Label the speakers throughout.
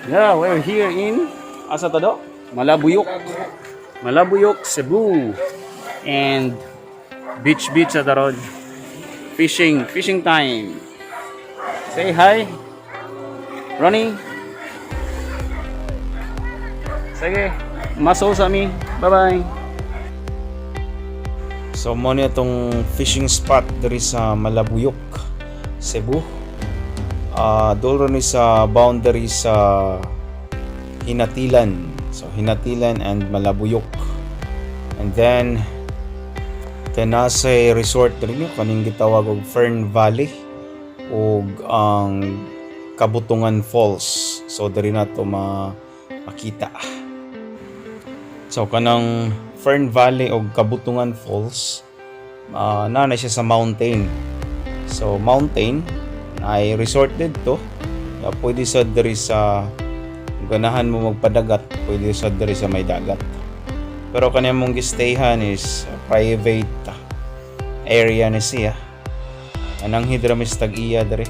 Speaker 1: Yeah, we're here in asa to do? Malabuyok. Malabuyok, Cebu. And beach sa taron. Fishing time. Say hi. Ronnie. Sige, maso sa mi. Bye-bye. So mo ni itong fishing spot diri sa Malabuyok, Cebu. Doon ni sa boundary sa Hinatilan. So Hinatilan and Malabuyok. And then nasa resort rin yun kaning gitawag og Fern Valley ug ang Kabutungan Falls. So diri na to makita. So kanang Fern Valley o Kabutungan Falls na siya sa mountain. So mountain ay resort dito. Pwede sa diri sa ganahan mo magpadagat, pwede sa diri sa may dagat. Pero kanang mong gistayhan is private area ni siya. Anang hidramis tag-iya diri.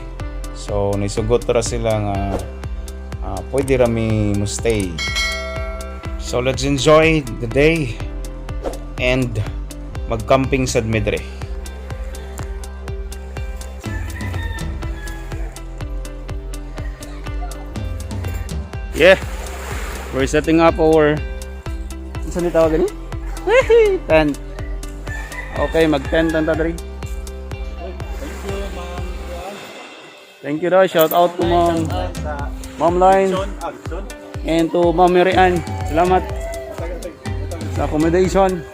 Speaker 1: So nisugot ra sila nga pwede ra mi mo stay. So let's enjoy the day and mag-camping sa Medre. Yeah, we're setting up our saan tawag gani? Tent. Okay, mag-tent ta diri. Thank you daw. Shout out to Mom Line and to Ma'am Marian. Salamat sa accommodation.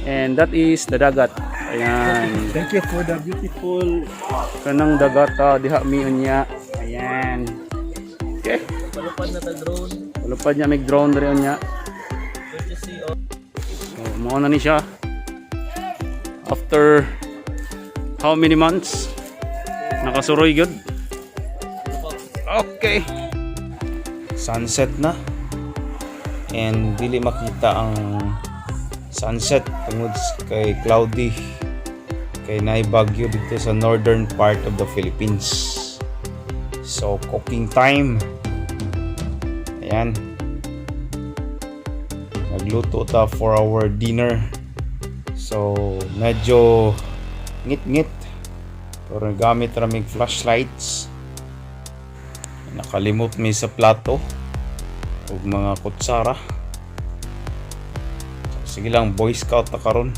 Speaker 1: And that is the dagat. Ayan.
Speaker 2: Thank you for the beautiful
Speaker 1: Kanang dagat diha mi unya. Ayan. Okay.
Speaker 2: palupad na drone.
Speaker 1: Palupad niya may drone diri unya. So, mo na ni siya. After how many months? Nakasuroy good. Okay. Sunset na. And dili makita ang sunset tungod kay cloudy. Kay naay bagyo dito sa northern part of the Philippines. So cooking time. Ayan. Nagluto ta for our dinner. So medyo ngit-ngit. Pero gamit raming flashlights. Nakalimot mi sa plato ug mga kutsara. So, sige lang, Boy Scout ta karon.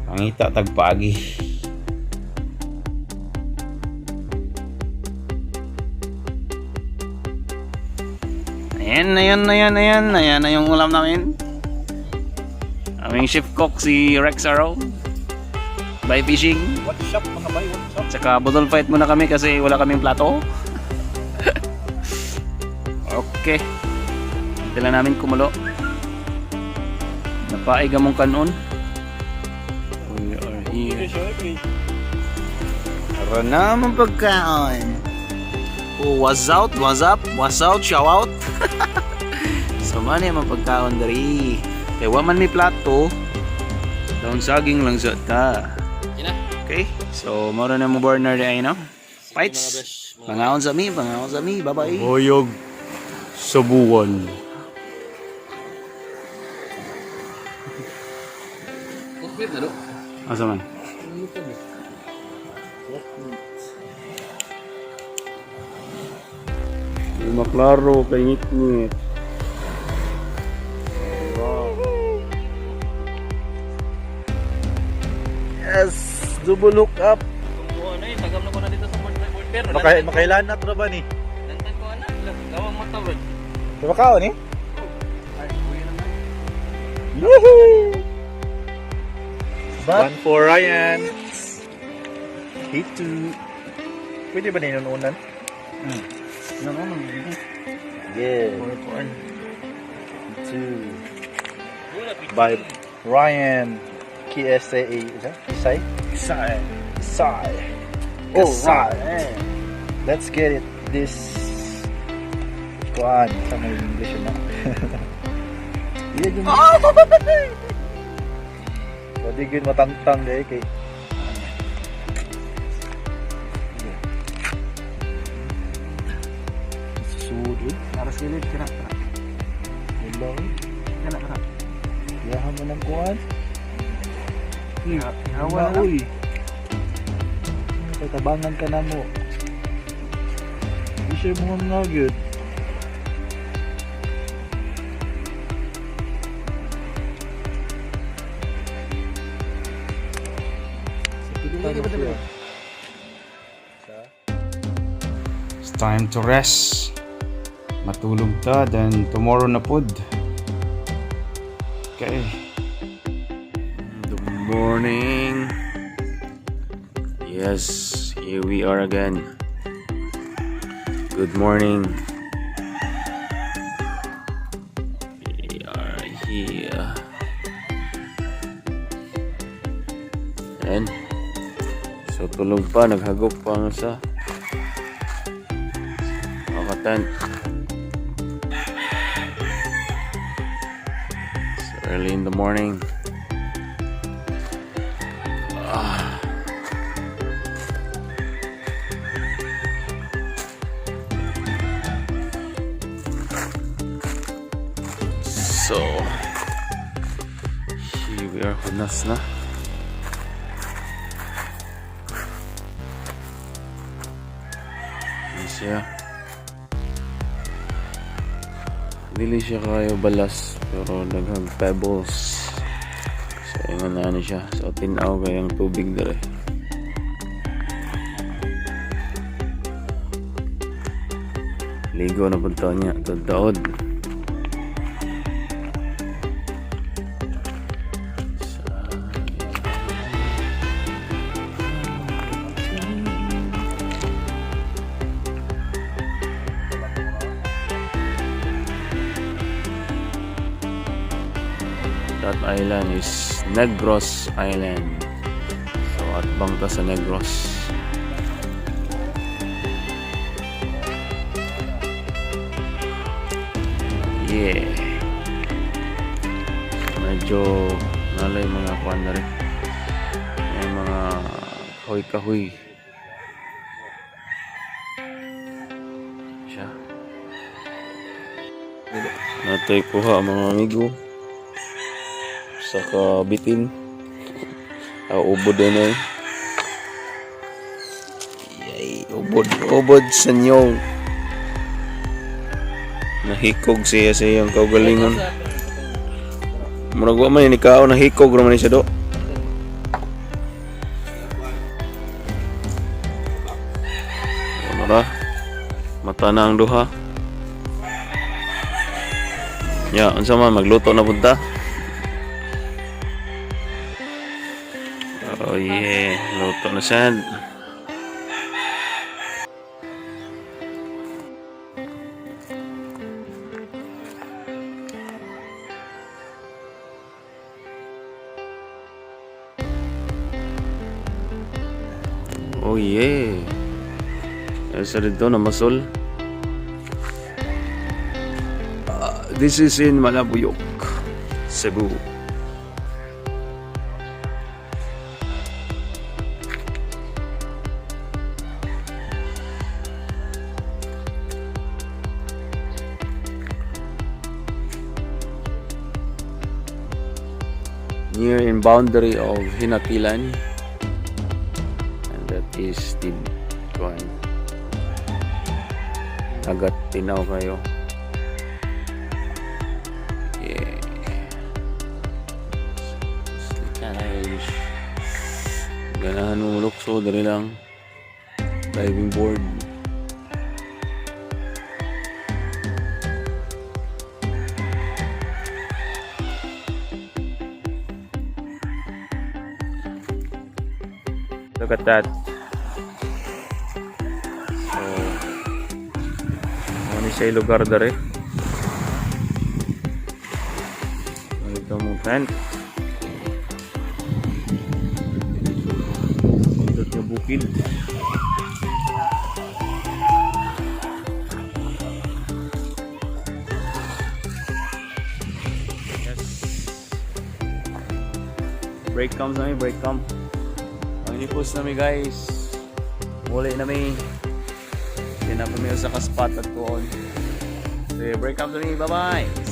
Speaker 1: Mangita tagpaagi. Ayan na yung ulam namin. Aming chef cook si Rex Arrow. By fishing.
Speaker 2: What shop mga bay? What shop?
Speaker 1: Tsaka budol fight muna kami kasi wala kaming plato. Okay. Hindi lang namin kumulo. Napaiga mong kanon. We are here. Para naman pagkaon. Oh, what's out? What's up? What's out? Shout out. So man yung pagkaon dari. Kaya waman may plato. Daon saging lang sa ta. Okay, so maro na mo burner ay no. Fights. Pangaon sa mi, bye-bye. Boyog Sabuan.
Speaker 2: Complete na do.
Speaker 1: Asa man? Di maklaro kay ngit-ngit. Yes, double look up.
Speaker 2: Kung ano tagam na ko na dito sa border.
Speaker 3: Makailan na ito na ba ni?
Speaker 2: Nantan ko na, gawang mata bro.
Speaker 3: Tumakaw ni?
Speaker 2: Ay, kuya naman.
Speaker 3: Yoohoo! One for Ryan. Hit two. Pwede ba na inununan? Yeah.
Speaker 2: One.
Speaker 3: Two. By Ryan. KSAA. Is that? Sai?
Speaker 2: Sai.
Speaker 3: Sai. Oh,
Speaker 2: Sai.
Speaker 3: right. Let's get it. This. Kuan. Sa may English na. Iya dyan. Pwede yun matangtang dahil kay. Sulit. Aras kilid kana. Hello. Kana. Yahan mo ng kuwan.
Speaker 2: Hawa na.
Speaker 3: Uy. Tatabangan ka na mo. Di siya mo nga gyud.
Speaker 1: It's time to rest. Matulog ta, then tomorrow na pod. Okay. Good morning. Yes, here we are again. Good morning. We are here. And so tulog pa, naghagok pa nga sa tent. It's early in the morning. So here we are, hunas na. Yan siya. Dili siya kayo balas pero daghang pebbles. So ingon na siya. So tinaw kayang tubig dere. Ligo na punta niya daod. That island is Negros Island. So at bangta sa Negros. Yeah. Medyo nalay mga kuwan na rin. May mga kahoy-kahoy. Siya. Natay kuha mga amigo. Saka bitin ubod na yay, ubod sa nyong nahikog siya sa iyang kaugalingon. Murag wa man ni kao nahikog raman siya do. Mura mata na ang duha. Ya, unsa man magluto na punta. Oh yeah, luto na sad. Oh yeah. Esa dito na masol. This is in Malabuyoc, Cebu. Near in boundary of Hinatilan, and that is the Agat Tinaw kayo. Yeah. Guys, ganahan mo lukso dari lang diving board. Look at that. So, ano siya yung lugar dari? Ito mo tent. Ito niya bukid. Yes. Break comes na break come. Nipos nami guys. Muli nami. Hindi na kami sa kaspat at kuon. Sige, break up to me. Bye-bye.